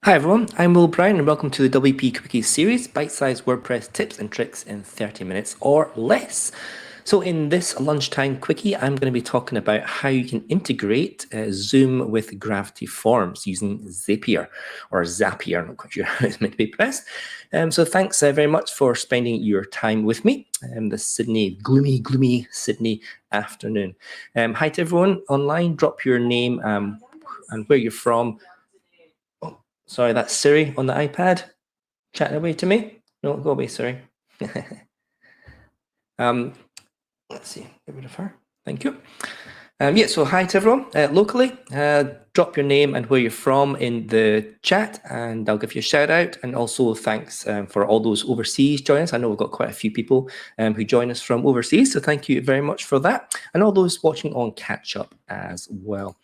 Hi everyone, I'm Will Brown and welcome to the WPQuickies series, bite-sized WordPress tips and tricks in 30 minutes or less. So in this lunchtime quickie, I'm going to be talking about how you can integrate Zoom with Gravity Forms using Zapier, or Zapier, I'm not quite sure how it's meant to be pressed. So thanks very much for spending your time with me this Sydney, gloomy Sydney afternoon. Hi to everyone online, drop your name and where you're from. Sorry, that's Siri on the iPad chatting away to me. No, go away, Siri. Let's see, get rid of her. Thank you. Yeah, so hi to everyone locally. Drop your name and where you're from in the chat and I'll give you a shout out. And also thanks for all those overseas joining us. I know we've got quite a few people who join us from overseas, so thank you very much for that. And all those watching on catch up as well.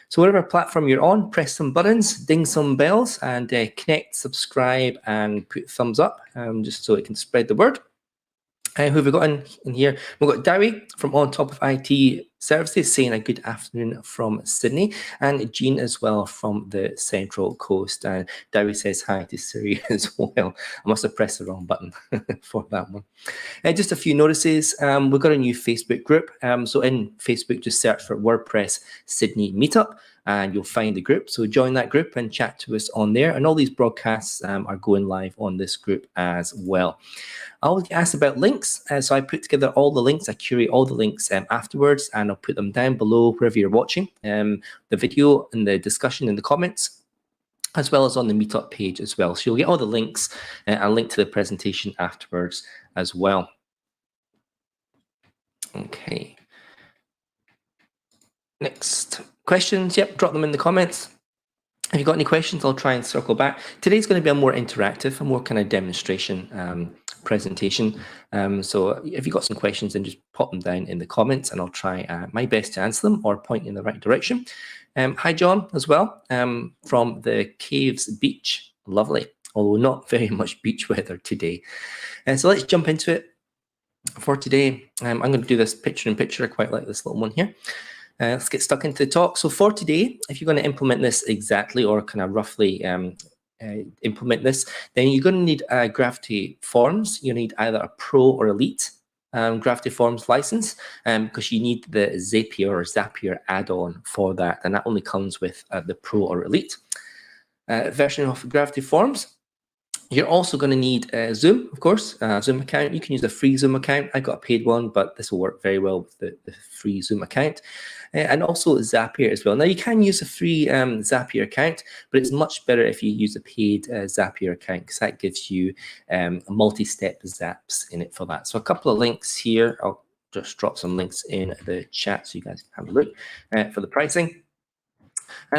So whatever platform you're on, press some buttons, ding some bells, and connect, subscribe, and put thumbs up, just so it can spread the word. Who have we got in here? We've got Dowie from On Top of IT Services saying a good afternoon from Sydney, and Jean as well from the Central Coast. And Dowie says hi to Siri as well. I must have pressed the wrong button for that one. Just a few notices. We've got a new Facebook group. So in Facebook, just search for WordPress Sydney Meetup and you'll find the group. So join that group and chat to us on there. And all these broadcasts are going live on this group as well. I always get asked about links. So I put together all the links. I curate all the links afterwards and I'll put them down below wherever you're watching the video and the discussion in the comments, as well as on the meetup page as well. So you'll get all the links and a link to the presentation afterwards as well. Okay. Next questions, yep, drop them in the comments. If you've got any questions, I'll try and circle back. Today's going to be a more interactive, a more kind of demonstration presentation. So if you've got some questions, then just pop them down in the comments and I'll try my best to answer them or point in the right direction. Hi, John, as well, from the Caves Beach. Lovely, although not very much beach weather today. So let's jump into it for today. I'm going to do this picture-in-picture. I quite like this little one here. Let's get stuck into the talk. So for today, if you're going to implement this exactly or kind of roughly implement this, then you're going to need Gravity Forms. You need either a Pro or Elite Gravity Forms license because you need the Zapier add-on for that, and that only comes with the Pro or Elite version of Gravity Forms. You're also going to need Zoom, of course, Zoom account. You can use a free Zoom account. I got a paid one, but this will work very well with the free Zoom account. And also Zapier as well. Now, you can use a free Zapier account, but it's much better if you use a paid Zapier account because that gives you multi-step zaps in it for that. So a couple of links here. I'll just drop some links in the chat so you guys can have a look for the pricing.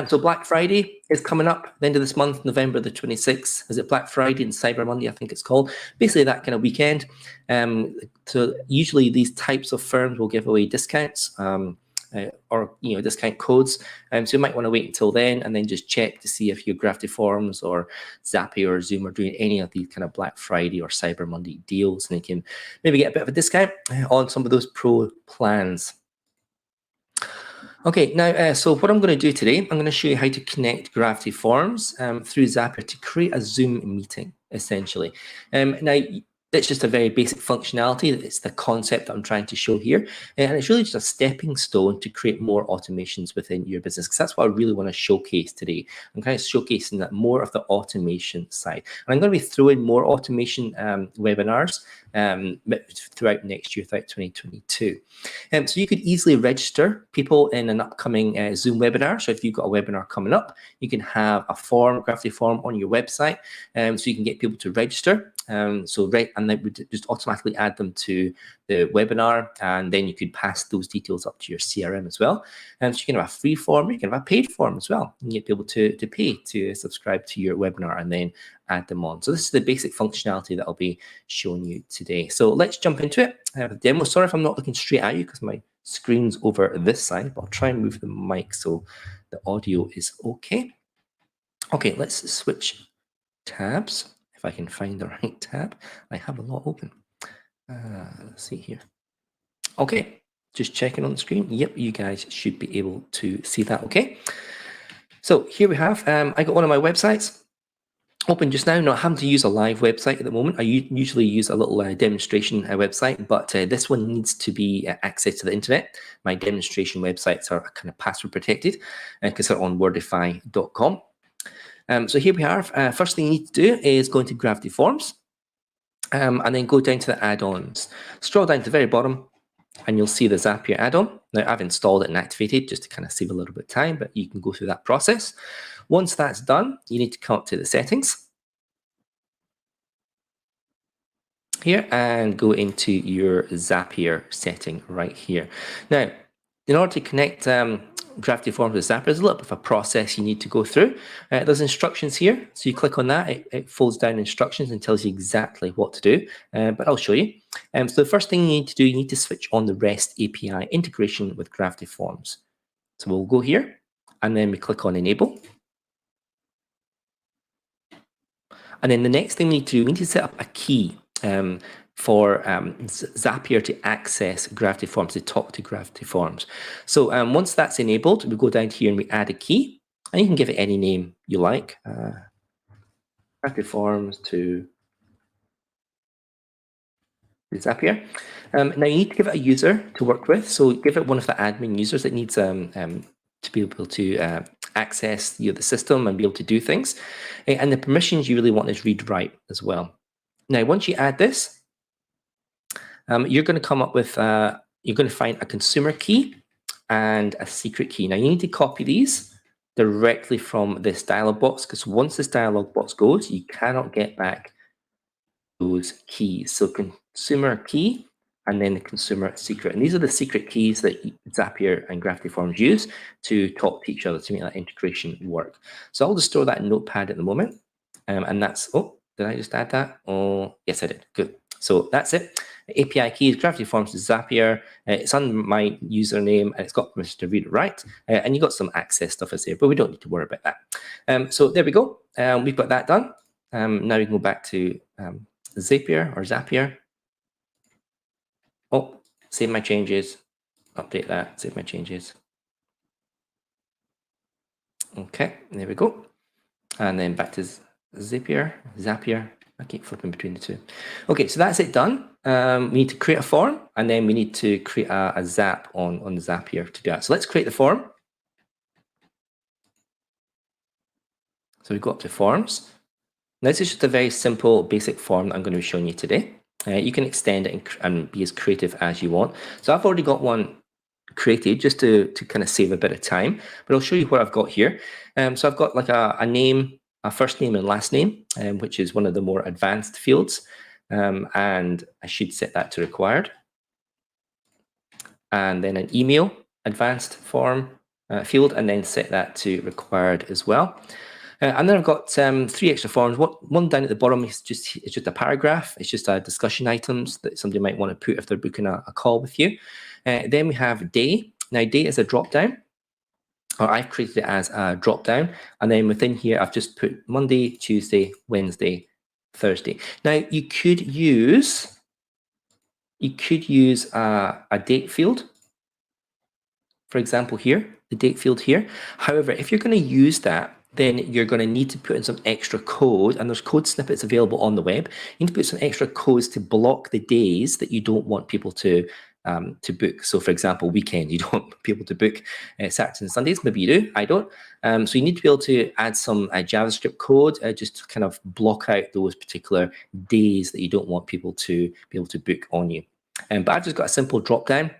So Black Friday is coming up at the end of this month, November the 26th. Is it Black Friday and Cyber Monday, I think it's called. Basically that kind of weekend. So usually these types of firms will give away discounts or discount codes. So you might want to wait until then and then just check to see if your Gravity Forms or Zapier or Zoom are doing any of these kind of Black Friday or Cyber Monday deals, and you can maybe get a bit of a discount on some of those pro plans. Okay, now, so what I'm going to do today, I'm going to show you how to connect Gravity Forms through Zapier to create a Zoom meeting, essentially. Now, it's just a very basic functionality. It's the concept that I'm trying to show here. And it's really just a stepping stone to create more automations within your business, because that's what I really want to showcase today. I'm kind of showcasing that more of the automation side. And I'm going to be throwing more automation webinars throughout next year, throughout 2022. So you could easily register people in an upcoming Zoom webinar. So if you've got a webinar coming up, you can have a form, Gravity form on your website, so you can get people to register. And then we just automatically add them to the webinar, and then you could pass those details up to your CRM as well. So you can have a free form, you can have a paid form as well. You get people to pay to subscribe to your webinar and then add them on. So this is the basic functionality that I'll be showing you today. So let's jump into it. I have a demo. Sorry if I'm not looking straight at you because my screen's over this side, but I'll try and move the mic so the audio is okay. Okay, let's switch tabs. If I can find the right tab. I have a lot open. Let's see here. Okay, just checking on the screen. Yep, you guys should be able to see that, okay? So here we have, I got one of my websites. open just now, not having to use a live website at the moment. I usually use a little demonstration website, but this one needs to be access to the internet. My demonstration websites are kind of password protected because they're on wordify.com. So here we are. First thing you need to do is go into Gravity Forms and then go down to the add-ons. Scroll down to the very bottom and you'll see the Zapier add-on. Now I've installed it and activated just to kind of save a little bit of time, but you can go through that process. Once that's done, you need to come up to the settings here and go into your Zapier setting right here. Now, in order to connect Gravity Forms with Zapier, there's a little bit of a process you need to go through. There's instructions here, so you click on that, it folds down instructions and tells you exactly what to do, but I'll show you. So the first thing you need to do, you need to switch on the REST API integration with Gravity Forms. So we'll go here, and then we click on Enable. And then the next thing we need to do, we need to set up a key for Zapier to access Gravity Forms, to talk to Gravity Forms. So once that's enabled, we go down here and we add a key, and you can give it any name you like. Gravity Forms to Zapier. Now you need to give it a user to work with, so give it one of the admin users that needs to be able to access the system and be able to do things. And the permissions you really want is read-write as well. Now, once you add this, you're going to come up with, you're going to find a consumer key and a secret key. Now, you need to copy these directly from this dialog box, because once this dialog box goes, you cannot get back those keys. So consumer key and then the consumer secret. And these are the secret keys that Zapier and Gravity Forms use to talk to each other to make that integration work. So I'll just store that in Notepad at the moment. And that's, oh, did I just add that? Oh, yes, I did. Good. So that's it. API keys, Gravity Forms to Zapier. It's under my username and it's got permission to read it right. And you've got some access stuff as there, but we don't need to worry about that. So there we go. We've got that done. Now we can go back to Zapier. Oh, save my changes, update that, save my changes. Okay, there we go. And then back to Zapier. I keep flipping between the two. Okay, so that's it done. We need to create a form, and then we need to create a Zap on the Zapier to do that. So let's create the form. So we go up to Forms. Now, this is just a very simple, basic form that I'm going to be showing you today. You can extend it and be as creative as you want. So I've already got one created just to kind of save a bit of time, but I'll show you what I've got here. So I've got like a name, a first name and last name, which is one of the more advanced fields. And I should set that to required. And then an email advanced form field, and then set that to required as well. And then I've got 3 extra forms. One down at the bottom is just a paragraph. It's just discussion items that somebody might want to put if they're booking a call with you. Then we have day. Now, day is a drop-down, or I've created it as a drop-down. And then within here, I've just put Monday, Tuesday, Wednesday, Thursday. Now, you could use a date field, for example, here, the date field here. However, if you're going to use that, then you're going to need to put in some extra code, and there's code snippets available on the web. You need to put some extra codes to block the days that you don't want people to book. So, for example, weekend, you don't want people to book Saturdays and Sundays. Maybe you do, I don't. So you need to be able to add some JavaScript code just to kind of block out those particular days that you don't want people to be able to book on you. But I've just got a simple drop down.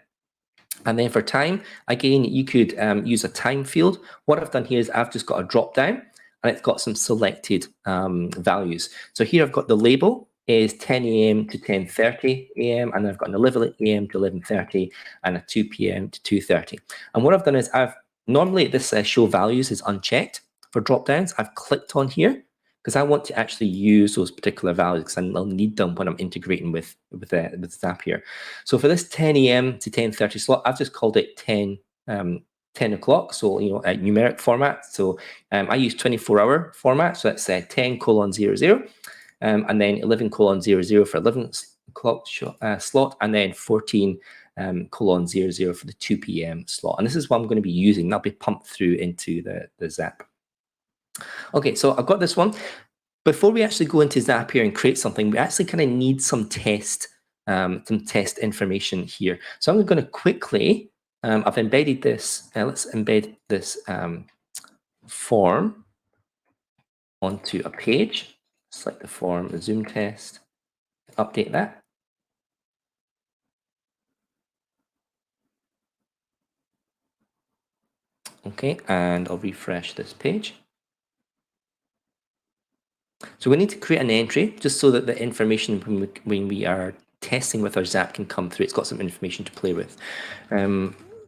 And then for time, again, you could use a time field. What I've done here is I've just got a drop down and it's got some selected values. So here I've got the label is 10 a.m. to 10:30 a.m. and I've got an 11 a.m. to 11:30 and a 2 p.m. to 2:30. And what I've done is normally this show values is unchecked for drop downs. I've clicked on here because I want to actually use those particular values because I'll need them when I'm integrating with Zapier. So for this 10 a.m. to 10:30 slot, I've just called it 10 o'clock. So, a numeric format. So I use 24-hour format. So that's 10:00, and then 11:00 for 11 o'clock slot, and then 14:00 for the 2 p.m. slot. And this is what I'm going to be using. That'll be pumped through into the Zap. Okay, so I've got this one. before we actually go into Zapier and create something, we actually kind of need some test information here. So I'm going to quickly, I've embedded this, let's embed this form onto a page. Select the form, the Zoom test, update that. Okay, and I'll refresh this page. So we need to create an entry just so that the information when we are testing with our Zap can come through. It's got some information to play with.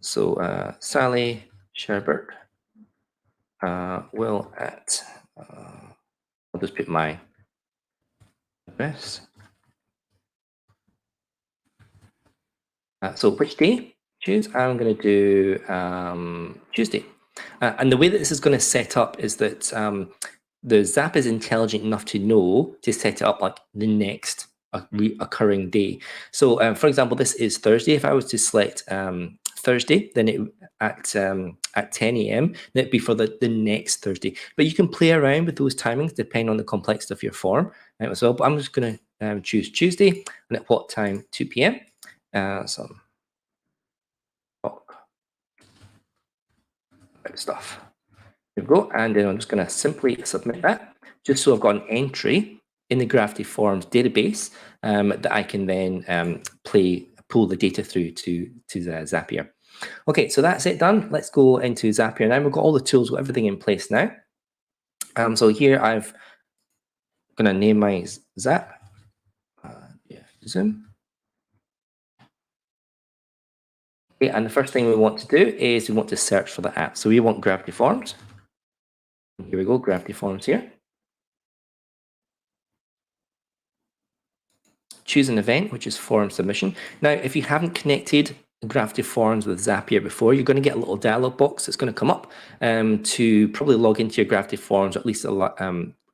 Sally Sherbert will at, I'll just put my address. So which day? Choose. I'm going to do Tuesday. And the way that this is going to set up is that the Zap is intelligent enough to know to set it up like the next occurring day. So for example, this is Thursday. If I was to select Thursday, then it at 10 a.m. that'd be for the next Thursday. But you can play around with those timings depending on the complexity of your form as well. But I'm just going to choose Tuesday, and at what time? 2 p.m. Some talk about stuff. There we go, and then I'm just going to simply submit that, just so I've got an entry in the Gravity Forms database that I can then pull the data through to Zapier. Okay, so that's it done. Let's go into Zapier now. We've got all the tools, got everything in place now. So here I'm going to name my Zap. Zoom. Okay, and the first thing we want to do is we want to search for the app. So we want Gravity Forms. Here we go, Gravity Forms here. Choose an event, which is form submission. Now, if you haven't connected Gravity Forms with Zapier before, you're going to get a little dialog box that's going to come up to probably log into your Gravity Forms, or at least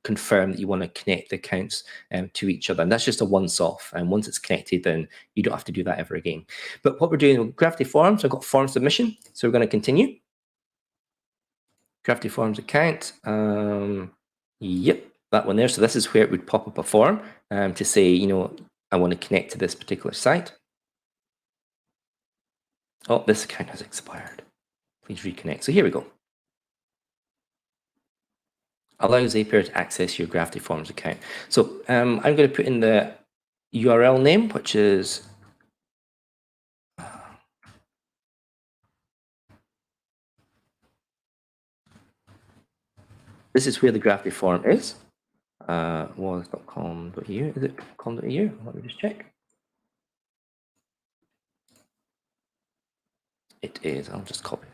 confirm that you want to connect the accounts to each other. And that's just a once-off. And once it's connected, then you don't have to do that ever again. But what we're doing with Gravity Forms, I've got form submission. So we're going to continue. Gravity Forms account. Yep, that one there. So this is where it would pop up a form to say, you know, I want to connect to this particular site. Oh, this account has expired. Please reconnect. So here we go. Allow Zapier to access your Gravity Forms account. So I'm going to put in the URL name, which is this is where the Gravity Form is. Was.com.au. Is it com.au? Let me just check. It is. I'll just copy it.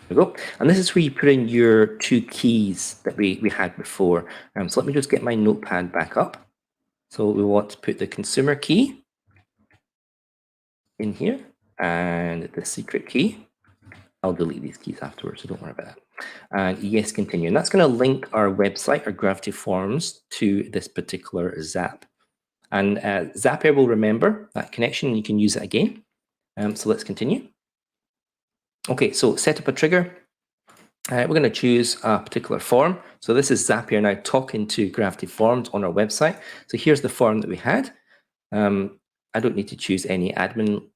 There we go. And this is where you put in your 2 keys that we had before. So let me just get my notepad back up. So we want to put the consumer key in here and the secret key. I'll delete these keys afterwards, so don't worry about that. And yes, continue. And that's going to link our website, our Gravity Forms, to this particular Zap. And Zapier will remember that connection, and you can use it again. So let's continue. Okay, so set up a trigger. We're going to choose a particular form. So this is Zapier now talking to Gravity Forms on our website. So here's the form that we had. I don't need to choose any admin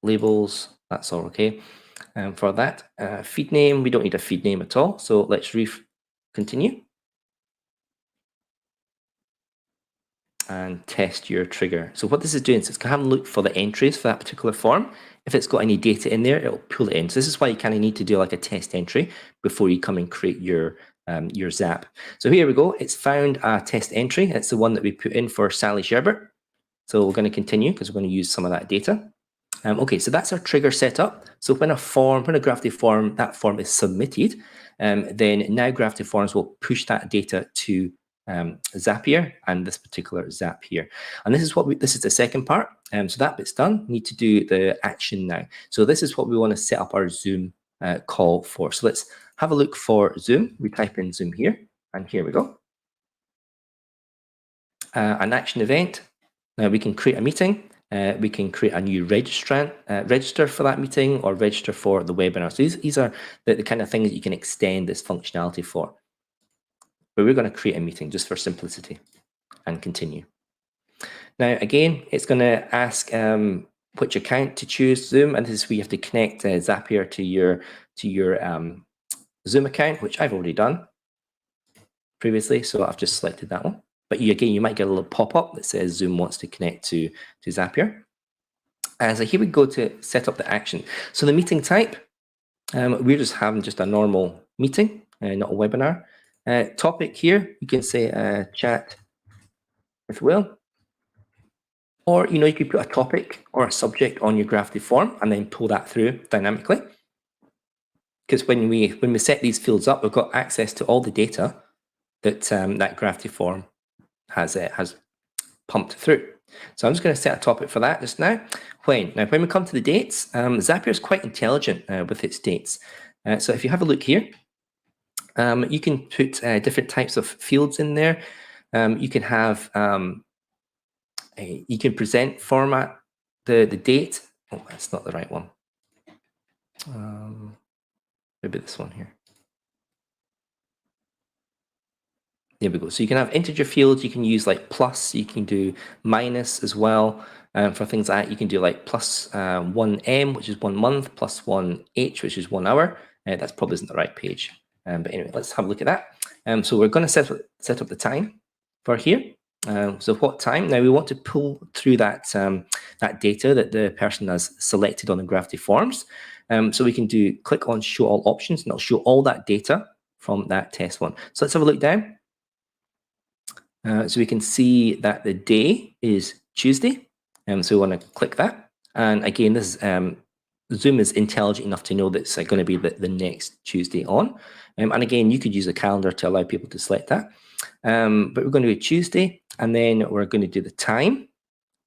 labels. That's all okay. For that, feed name, we don't need a feed name at all. So let's continue. And test your trigger. So what this is doing is it's going to have a look for the entries for that particular form. If it's got any data in there, it'll pull it in. So this is why you kind of need to do like a test entry before you come and create your Zap. So here we go. It's found a test entry. It's the one that we put in for Sally Sherbert. So we're going to continue because we're going to use some of that data. Okay, so that's our trigger setup. So when a Gravity Form, that form is submitted, then now Gravity Forms will push that data to Zapier and this particular Zap here. And this is the second part. So that bit's done. We need to do the action now. So this is what we want to set up our Zoom call for. So let's have a look for Zoom. We type in Zoom here, and here we go. An action event. Now we can create a meeting. We can create a new register for that meeting, or register for the webinar. So these are the kind of things that you can extend this functionality for. but we're going to create a meeting just for simplicity and continue. Now, again, it's going to ask which account to choose Zoom, and this is where you have to connect Zapier to your Zoom account, which I've already done previously, so I've just selected that one. But you might get a little pop-up that says Zoom wants to connect to Zapier. So here we go to set up the action. So the meeting type, we're just having just a normal meeting, not a webinar. Topic here, you can say chat with Will. Or, you could put a topic or a subject on your Grafty form and then pull that through dynamically. Because when we set these fields up, we've got access to all the data that that Grafty form has pumped through. So I'm just going to set a topic for that just now. When we come to the dates, Zapier is quite intelligent with its dates. So if you have a look here, you can put different types of fields in there. You can have you can present format the date. Oh, that's not the right one. Maybe this one here. There we go. So you can have integer fields. You can use like plus. You can do minus as well. For things like that, you can do like plus 1M, which is 1 month, plus 1H, which is 1 hour. That probably isn't the right page. But anyway, let's have a look at that. So we're going to set up the time for here. So what time? Now we want to pull through that that data that the person has selected on the Grafty forms. So we can click on show all options, and it'll show all that data from that test one. So let's have a look down. So we can see that the day is Tuesday. So we want to click that. And again, this Zoom is intelligent enough to know that it's going to be the next Tuesday on. And again, you could use a calendar to allow people to select that. But we're going to do Tuesday, and then we're going to do the time.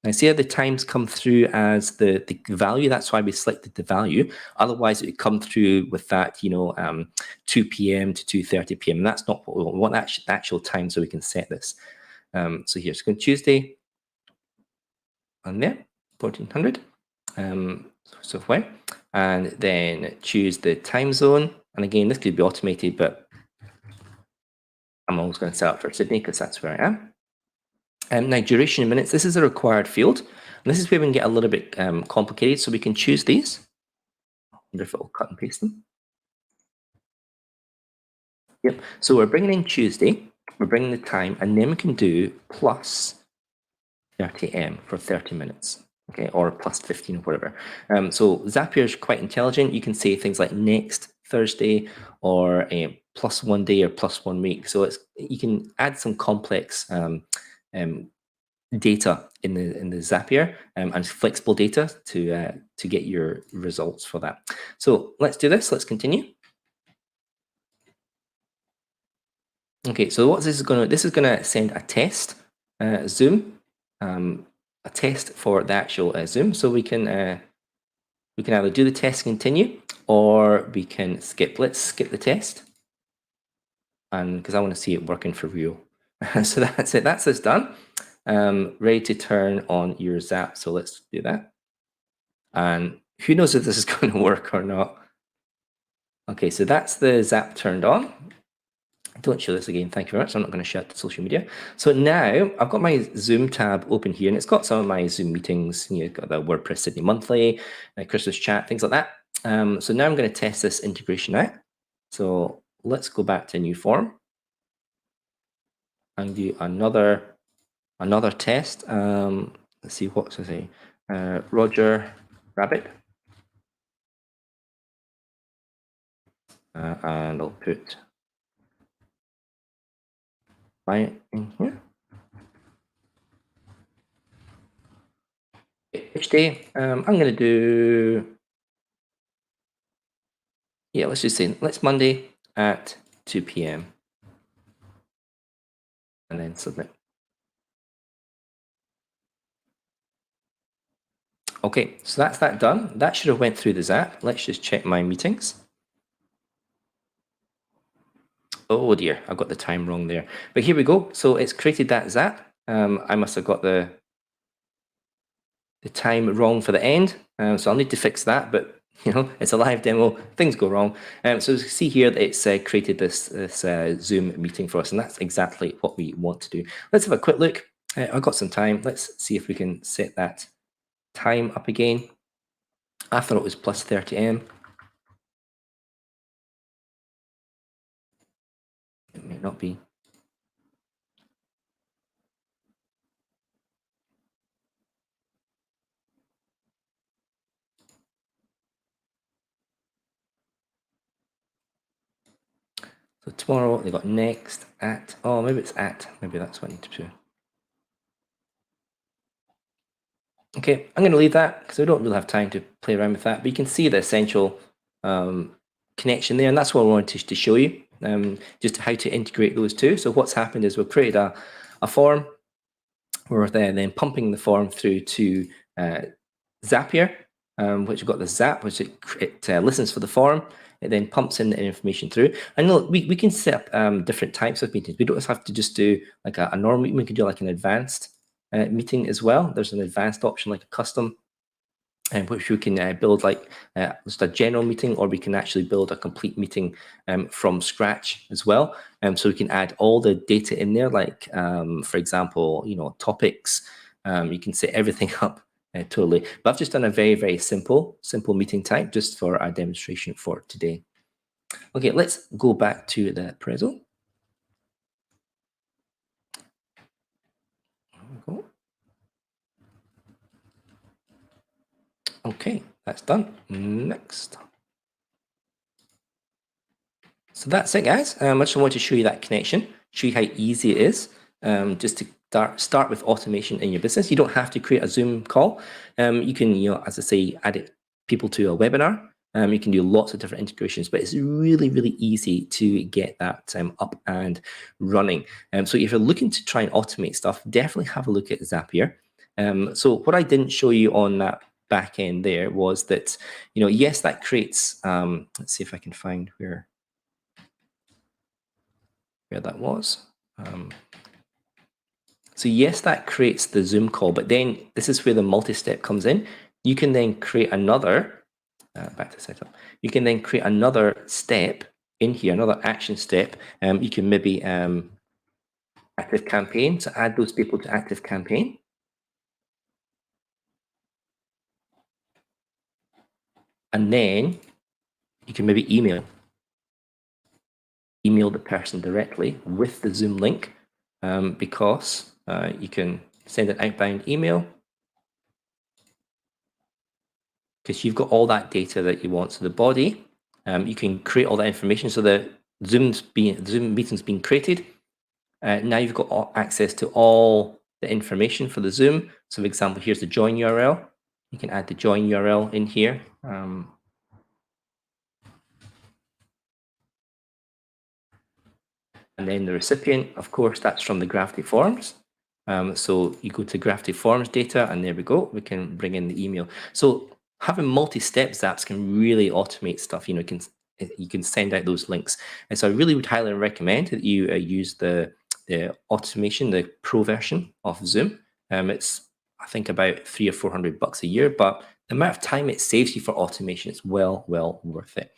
Now see how the times come through as the value. That's why we selected the value. Otherwise, it would come through with that, 2 p.m. to 2:30 p.m. And that's not what we want. We want the actual time so we can set this. So here's going Tuesday on there, 1400. So when, and then choose the time zone. And again, this could be automated, but I'm always going to set up for Sydney because that's where I am. Now, duration in minutes, this is a required field. And this is where we can get a little bit complicated. So we can choose these. I wonder if it will cut and paste them. Yep. So we're bringing in Tuesday. We're bringing the time. And then we can do plus 30M for 30 minutes. Okay, or plus 15 or whatever. So Zapier is quite intelligent. You can say things like next Thursday or a plus 1 day or plus 1 week. So you can add some complex data in the Zapier and flexible data to get your results for that. So let's do this. Let's continue. Okay, so what this is going to send a test Zoom. A test for the actual Zoom, so we can either do the test and continue, or we can skip. Let's skip the test, and because I want to see it working for real. So that's it. That's this done. Ready to turn on your Zap. So let's do that. And who knows if this is going to work or not? Okay, so that's the Zap turned on. Don't show this again, thank you very much. I'm not going to share it to social media. So now I've got my Zoom tab open here, and it's got some of my Zoom meetings. You've got the WordPress Sydney Monthly, Christmas chat, things like that. So now I'm going to test this integration out. So let's go back to a new form and do another test. Let's see what's I say. Roger Rabbit, and I'll put in here. Each day, I'm going to do, let's just say, let's Monday at 2 p.m. and then submit. Okay, so that's that done. That should have went through the Zap. Let's just check my meetings. Oh dear, I've got the time wrong there. But here we go. So it's created that Zap. I must have got the time wrong for the end. So I'll need to fix that. But You know, it's a live demo, things go wrong. So you see here that it's created this Zoom meeting for us, and that's exactly what we want to do. Let's have a quick look. I've got some time. Let's see if we can set that time up again. I thought it was plus 30 AM. It may not be. So tomorrow they got next at, oh, maybe it's at, maybe that's what I need to do. Okay, I'm going to leave that because we don't really have time to play around with that, but you can see the essential connection there, and that's what I wanted to show you, just how to integrate those two. So what's happened is we've created a form. We're then pumping the form through to Zapier, which we've got the Zap, which it listens for the form. It then pumps in the information through. And look, we can set up different types of meetings. We don't have to just do like a normal meeting. We can do like an advanced meeting as well. There's an advanced option like a custom, which we can build like just a general meeting, or we can actually build a complete meeting from scratch as well. So we can add all the data in there, like for example, you know, topics. You can set everything up totally. But I've just done a very, very simple meeting type just for our demonstration for today. Okay, let's go back to the Prezzo. Okay, that's done. Next. So that's it, guys. I just wanted to show you that connection, show you how easy it is just to start with automation in your business. You don't have to create a Zoom call. You can, you know, as I say, add people to a webinar. You can do lots of different integrations, but it's really, really easy to get that up and running. So if you're looking to try and automate stuff, definitely have a look at Zapier. So what I didn't show you on that back end there was that, you know, yes, that creates, let's see if I can find where that was. So yes, that creates the Zoom call, but then this is where the multi-step comes in. You can then create another, back to setup, you can then create another step in here, another action step. You can maybe active campaign, so add those people to active campaign. And then you can maybe email the person directly with the Zoom link, because you can send an outbound email because you've got all that data that you want. So the body, you can create all that information. So the Zoom meeting's been created. Now you've got access to all the information for the Zoom. So for example, here's the join URL. You can add the join URL in here. And then the recipient, of course, that's from the Gravity Forms. So you go to Gravity Forms data, and there we go. We can bring in the email. So having multi-step Zaps can really automate stuff. You know, you can send out those links. And so I really would highly recommend that you use the automation, the pro version of Zoom. It's, I think, about $300 or $400 a year, but the amount of time it saves you for automation is well worth it.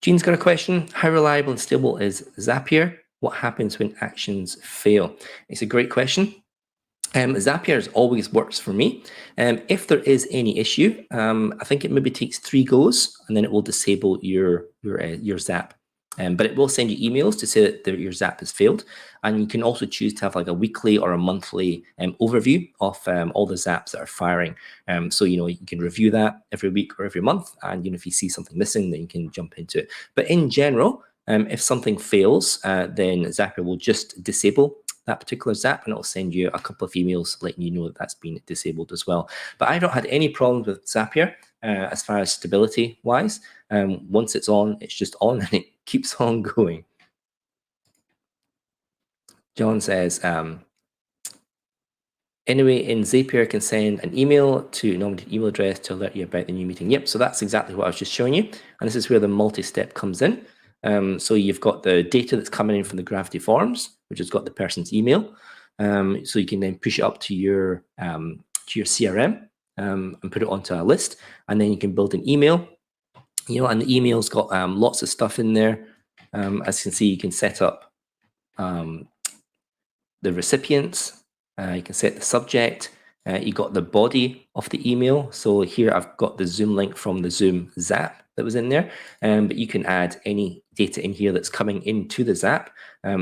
Jean's got a question. How reliable and stable is Zapier? What happens when actions fail? It's a great question. Zapier always works for me. If there is any issue, I think it maybe takes 3 goes, and then it will disable your Zap. But it will send you emails to say that your Zap has failed. And you can also choose to have like a weekly or a monthly overview of all the Zaps that are firing. So, you know, you can review that every week or every month. And, you know, if you see something missing, then you can jump into it. But in general, if something fails, then Zapier will just disable that particular Zap, and it'll send you a couple of emails letting you know that that's been disabled as well. But I don't had any problems with Zapier as far as stability wise. Once it's on, it's just on, and it keeps on going. John says, anyway, in Zapier can send an email to nominated email address to alert you about the new meeting. Yep, so that's exactly what I was just showing you. And this is where the multi-step comes in. So you've got the data that's coming in from the Gravity Forms, which has got the person's email. So you can then push it up to your CRM and put it onto a list. And then you can build an email and the email's got lots of stuff in there. As you can see, you can set up the recipients, you can set the subject, you got the body of the email. So here I've got the Zoom link from the Zoom Zap that was in there, but you can add any data in here that's coming into the Zap.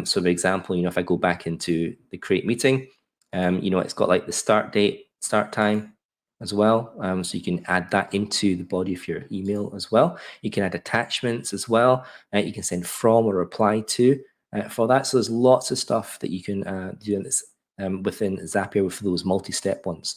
So for example, if I go back into the create meeting, it's got like the start date, start time as well. So you can add that into the body of your email as well. You can add attachments as well. You can send from or reply to for that. So there's lots of stuff that you can do in this within Zapier for those multi-step ones.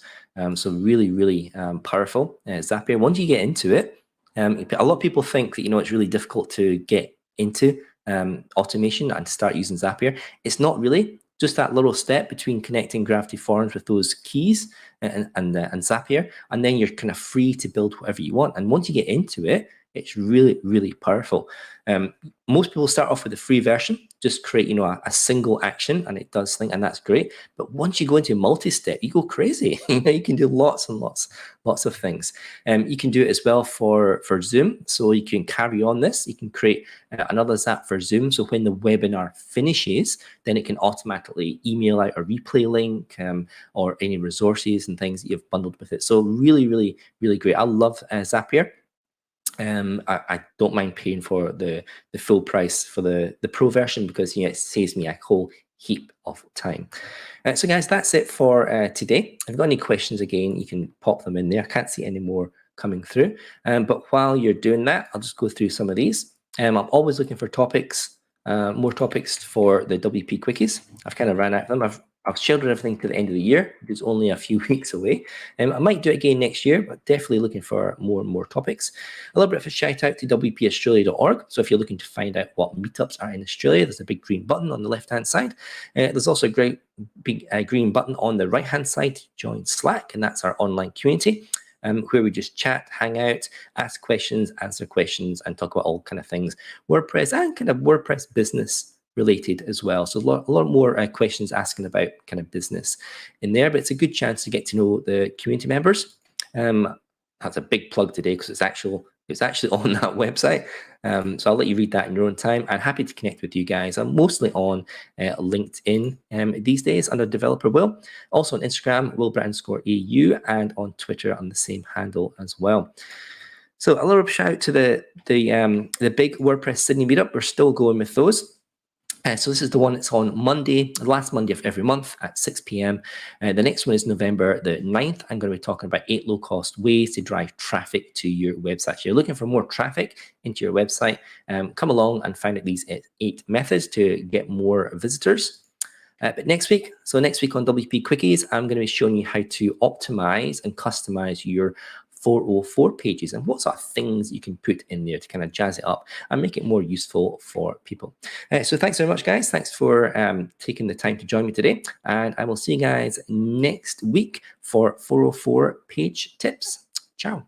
So really, really powerful Zapier. Once you get into it, a lot of people think that it's really difficult to get into automation and to start using Zapier. It's not really. Just that little step between connecting Gravity Forms with those keys and Zapier, and then you're kind of free to build whatever you want. And once you get into it, it's really, really powerful. Most people start off with the free version, just create, a single action, and it does things, and that's great. But once you go into multi-step, you go crazy. You can do lots and lots of things. You can do it as well for Zoom. So you can carry on this. You can create another Zap for Zoom. So when the webinar finishes, then it can automatically email out a replay link or any resources and things that you've bundled with it. So really, really, really great. I love Zapier. I don't mind paying for the full price for the pro version because it saves me a whole heap of time. So guys, that's it for today. If you've got any questions, again, you can pop them in there. I can't see any more coming through. But while you're doing that, I'll just go through some of these. I'm always looking for topics, more topics for the WP Quickies. I've kind of ran out of them. I've scheduled everything to the end of the year. It's only a few weeks away. I might do it again next year, but definitely looking for more and more topics. A little bit of a shout out to WPAustralia.org. So if you're looking to find out what meetups are in Australia, there's a big green button on the left-hand side. There's also a great big green button on the right-hand side to join Slack, and that's our online community. Where we just chat, hang out, ask questions, answer questions, and talk about all kind of things WordPress and kind of WordPress business related as well. So a lot more questions asking about kind of business in there, but it's a good chance to get to know the community members. That's a big plug today because it's actually on that website. So I'll let you read that in your own time. I'm happy to connect with you guys. I'm mostly on LinkedIn these days under Developer Will. Also on Instagram, Wilbur_AU, and on Twitter on the same handle as well. So a little shout out to the big WordPress Sydney meetup. We're still going with those. So this is the one that's on Monday, the last Monday of every month at 6 p.m. The next one is November the 9th. I'm going to be talking about 8 low-cost ways to drive traffic to your website. So you're looking for more traffic into your website. Come along and find out these 8 methods to get more visitors. But next week on WP Quickies, I'm going to be showing you how to optimize and customize your 404 pages and what sort of things you can put in there to kind of jazz it up and make it more useful for people. So thanks very much, guys. Thanks for taking the time to join me today. And I will see you guys next week for 404 page tips. Ciao.